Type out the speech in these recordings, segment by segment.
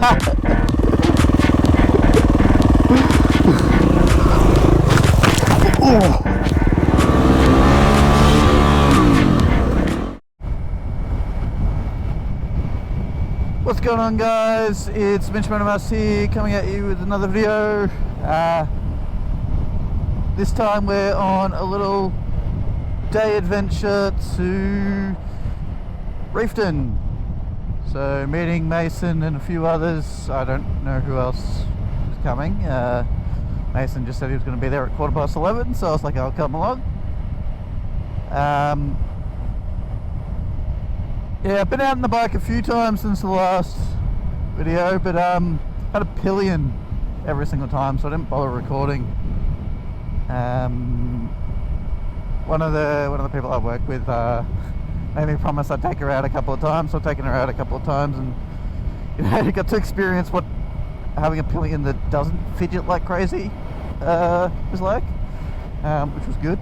What's going on, guys? It's MitchMotoMaths here, coming at you with another video. This time we're on a little day adventure to Reefton. So meeting Mason and a few others. I don't know who else is coming. Mason just said he was going to be there at 11:15, so I was like, I'll come along. Yeah, I've been out on the bike a few times since the last video, but had a pillion every single time, so I didn't bother recording. One of the people I work with made me promise I'd take her out a couple of times, so I've taken her out a couple of times, and you know, got to experience what having a pillion that doesn't fidget like crazy is like, which was good.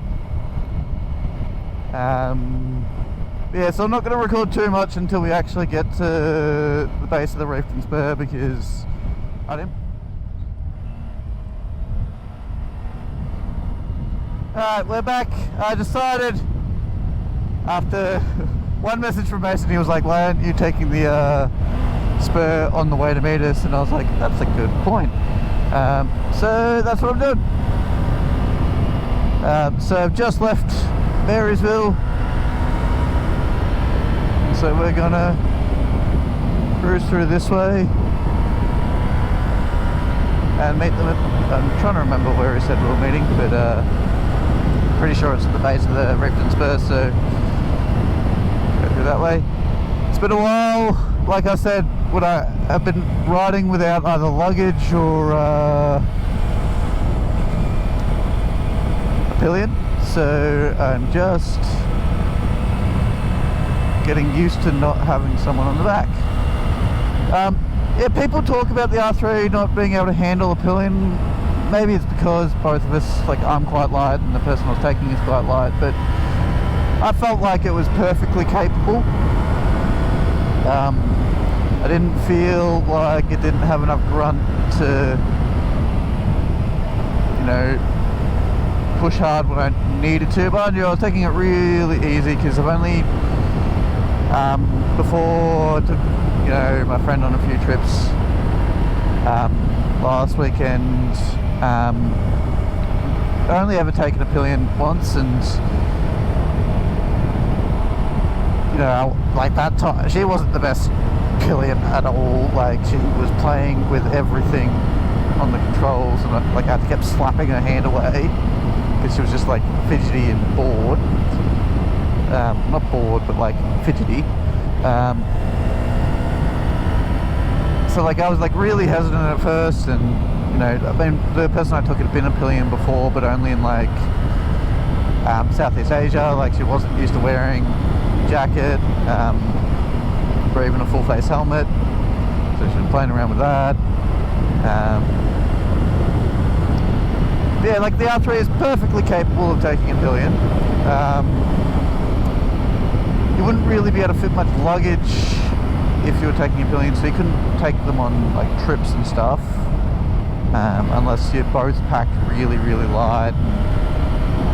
Yeah, so I'm not going to record too much until we actually get to the base of the Reefton Spur, because I didn't. Alright, we're back. I decided, after one message from Mason, he was like, why aren't you taking the spur on the way to meet us? And I was like, that's a good point. So that's what I'm doing. So I've just left Marysville. So we're gonna cruise through this way and meet them at, I'm trying to remember where he said we were meeting, but pretty sure it's at the base of the Reefton Spur, so go through that way. It's been a while, like I said, when I have been riding without either luggage or a pillion, so I'm just getting used to not having someone on the back. Yeah, people talk about the R3 not being able to handle a pillion. Maybe it's because both of us, like I'm quite light and the person I was taking is quite light, but I felt like it was perfectly capable. I didn't feel like it didn't have enough grunt to, you know, push hard when I needed to, but I knew I was taking it really easy because I've only before I took, you know, my friend on a few trips last weekend. I only ever taken a pillion once, and you know, like that time she wasn't the best pillion at all. Like, she was playing with everything on the controls, and I had to keep slapping her hand away because she was just like fidgety and bored. Not bored, but like fidgety. So like I was like really hesitant at first, and you know, I mean, the person I took had been a pillion before, but only in like Southeast Asia. Like, she wasn't used to wearing a jacket or even a full face helmet, so she was playing around with that. Yeah, like the R3 is perfectly capable of taking a pillion. You wouldn't really be able to fit much luggage if you were taking a pillion, so you couldn't take them on like trips and stuff, unless you both packed really, really light.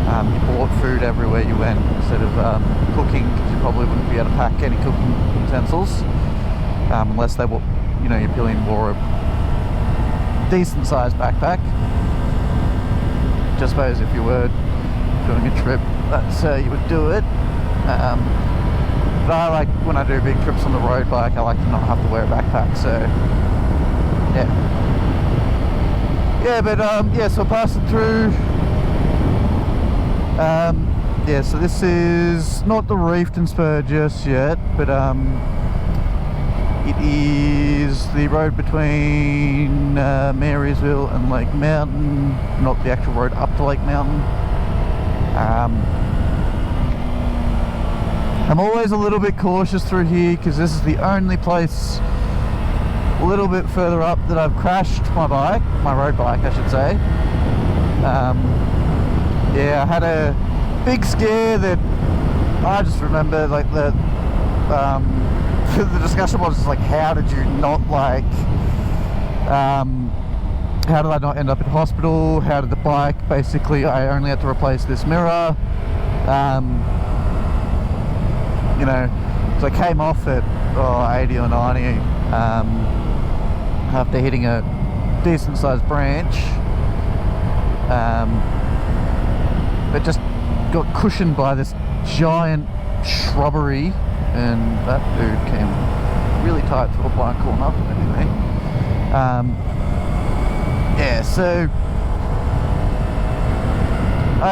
You bought food everywhere you went instead of cooking, because you probably wouldn't be able to pack any cooking utensils, unless they were, you know, your pillion wore a decent sized backpack. Just suppose if you were doing a trip, that's you would do it. But I like, when I do big trips on the road bike, I like to not have to wear a backpack, so yeah. Yeah, but yeah, so passing through, yeah, so this is not the Reefton Spur just yet, but it is the road between Marysville and Lake Mountain, not the actual road up to Lake Mountain. I'm always a little bit cautious through here because this is the only place a little bit further up that I've crashed my bike, my road bike I should say. Yeah, I had a big scare that I just remember, like the discussion was like, how did you not like How did I not end up in hospital? How did the bike, basically I only had to replace this mirror. You know, so I came off at 80 or 90 after hitting a decent sized branch, but just got cushioned by this giant shrubbery, and that dude came really tight to a blind corner. Anyway, yeah, so I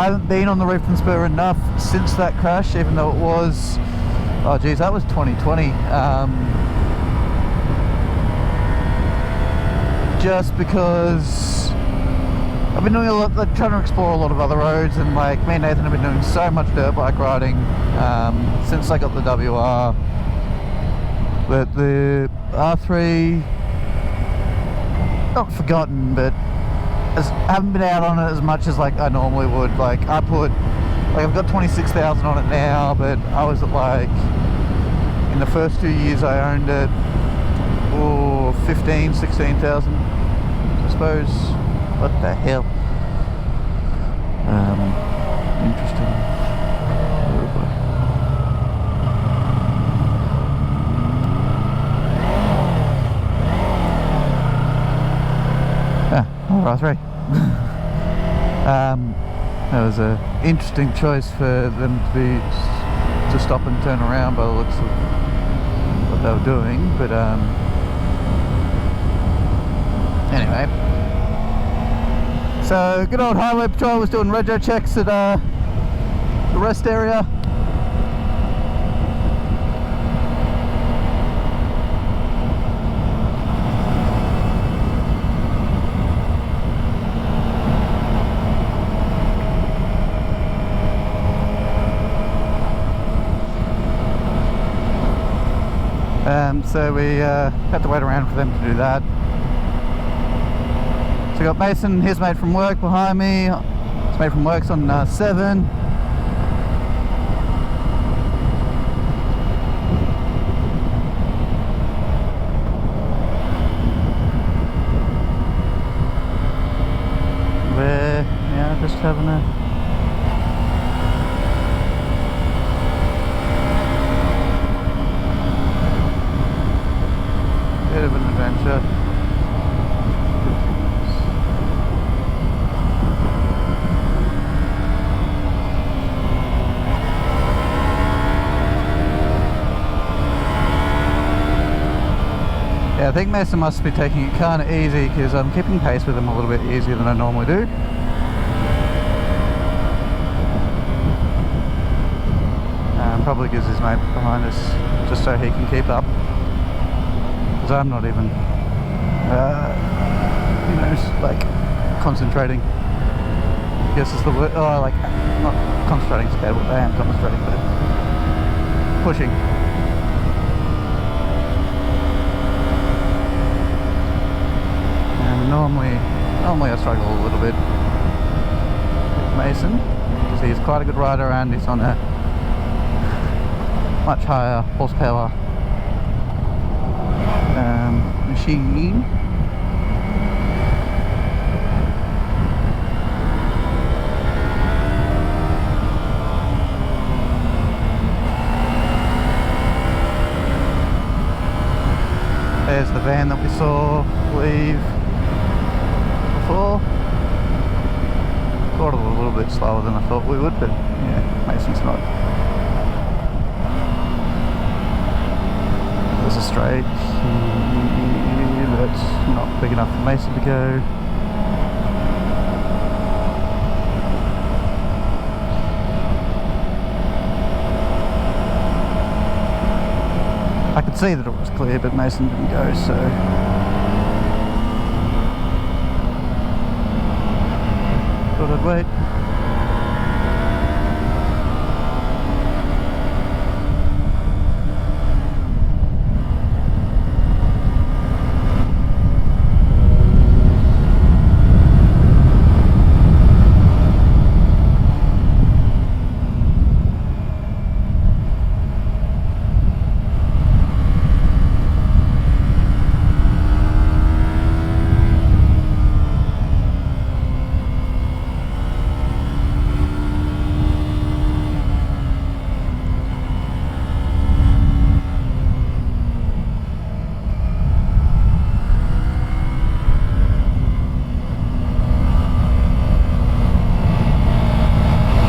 haven't been on the Reefton Spur enough since that crash, even though it was, oh geez, that was 2020. Just because I've been doing a lot, like, trying to explore a lot of other roads, and like me and Nathan have been doing so much dirt bike riding since I got the WR. But the R3, not forgotten, but I haven't been out on it as much as like I normally would. Like I've got 26,000 on it now, but I was at, like, in the first 2 years I owned it, 15, 16,000, I suppose. What the hell? Interesting. Oh boy. R3. That was an interesting choice for them to stop and turn around by the looks of what they were doing, but anyway. So good old Highway Patrol was doing rego checks at the rest area. So we had to wait around for them to do that. So we got Mason, his mate from work behind me. His mate from work's on 7. We're just having a bit of an adventure. Yeah, I think Mason must be taking it kind of easy, because I'm keeping pace with him a little bit easier than I normally do. Probably gives his mate behind us just so he can keep up. I'm not even, you know, like concentrating, I guess is the word. Oh, like, not concentrating is bad, I am concentrating, but pushing. And normally I struggle a little bit with Mason, because he's quite a good rider and he's on a much higher horsepower machine. There's the van that we saw leave before. Got a little bit slower than I thought we would, but yeah, Mason's not. There's a straight that's not big enough for Mason to go. I could see that it was clear, but Mason didn't go, so thought I'd wait.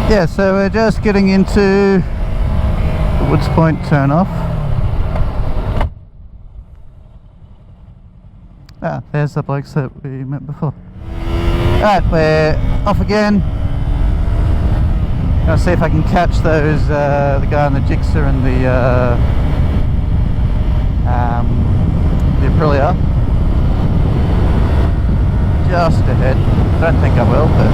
Yeah, so we're just getting into the Woods Point turn off. Ah, there's the blokes that we met before. Alright, we're off again. Gonna see if I can catch those, the guy on the Jigsaw and the Aprilia. Just ahead. I don't think I will, but...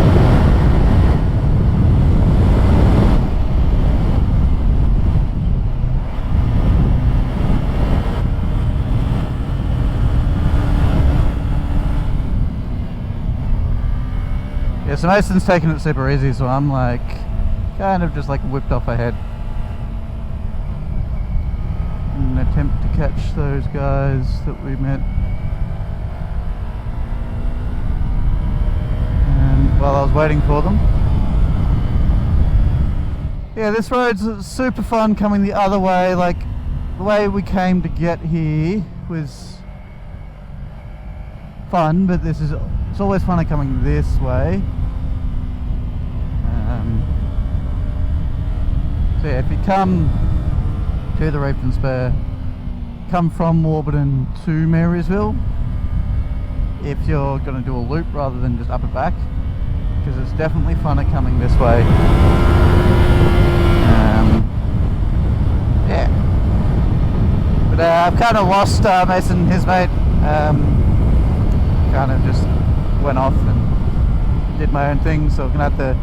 yeah, so Mason's taking it super easy, so I'm like, kind of just like whipped off ahead. In an attempt to catch those guys that we met. And while I was waiting for them. Yeah, this road's super fun coming the other way. Like, the way we came to get here was fun, but it's always funner coming this way. So yeah, if you come to the Reefton Spur, come from Warburton to Marysville, if you're going to do a loop rather than just up and back, because it's definitely funner coming this way. Yeah, but I've kind of lost Mason and his mate. Kind of just went off and did my own thing, so I'm gonna have to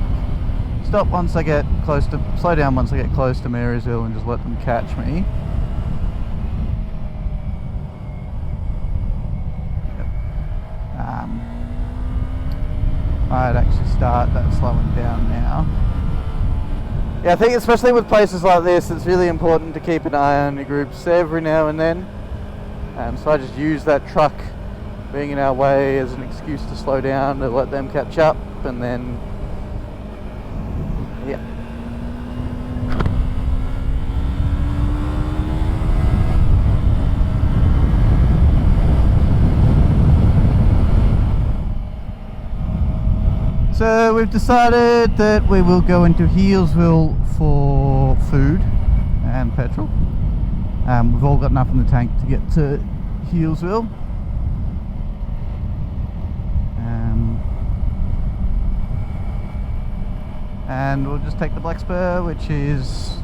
stop once I get close to, slow down once I get close to Marysville and just let them catch me. Yep. I'd actually start that slowing down now. Yeah, I think especially with places like this, it's really important to keep an eye on your groups every now and then. So I just use that truck being in our way as an excuse to slow down, to let them catch up, and then yeah. So we've decided that we will go into Healesville for food and petrol. We've all got enough in the tank to get to Healesville. And we'll just take the Black Spur, which is...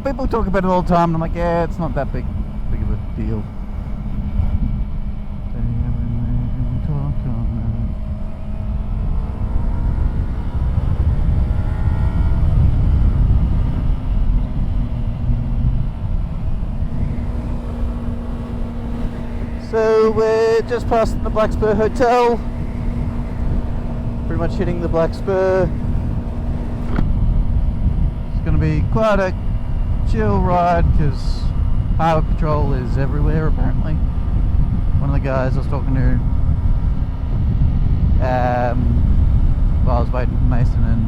people talk about it all the time, and I'm like, yeah, it's not that big of a deal. So we're just past the Black Spur Hotel. Pretty much hitting the Black Spur. It's going to be quite a chill ride because highway patrol is everywhere apparently. One of the guys I was talking to while I was waiting for Mason, and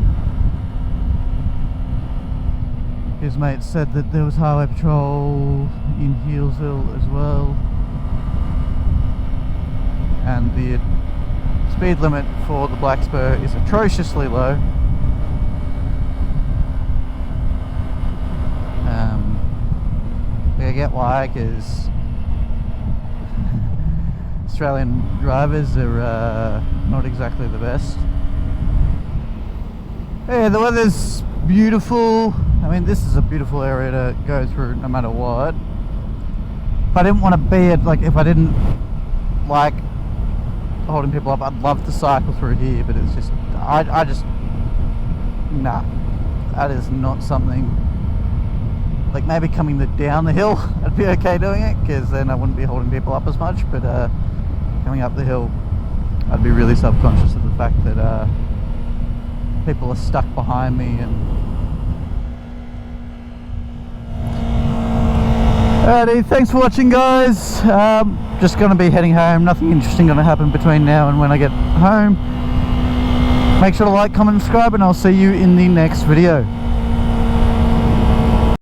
his mate said that there was highway patrol in Healesville as well, and the speed limit for the Black Spur is atrociously low. I get why, because Australian drivers are not exactly the best. Yeah, the weather's beautiful. I mean, this is a beautiful area to go through no matter what. If I didn't want to be at, like, if I didn't like holding people up, I'd love to cycle through here, but it's just, I just, nah, that is not something. Like, maybe coming down the hill, I'd be okay doing it, because then I wouldn't be holding people up as much, but coming up the hill, I'd be really self-conscious of the fact that people are stuck behind me. And alrighty, thanks for watching, guys. Just going to be heading home. Nothing interesting going to happen between now and when I get home. Make sure to like, comment, subscribe, and I'll see you in the next video.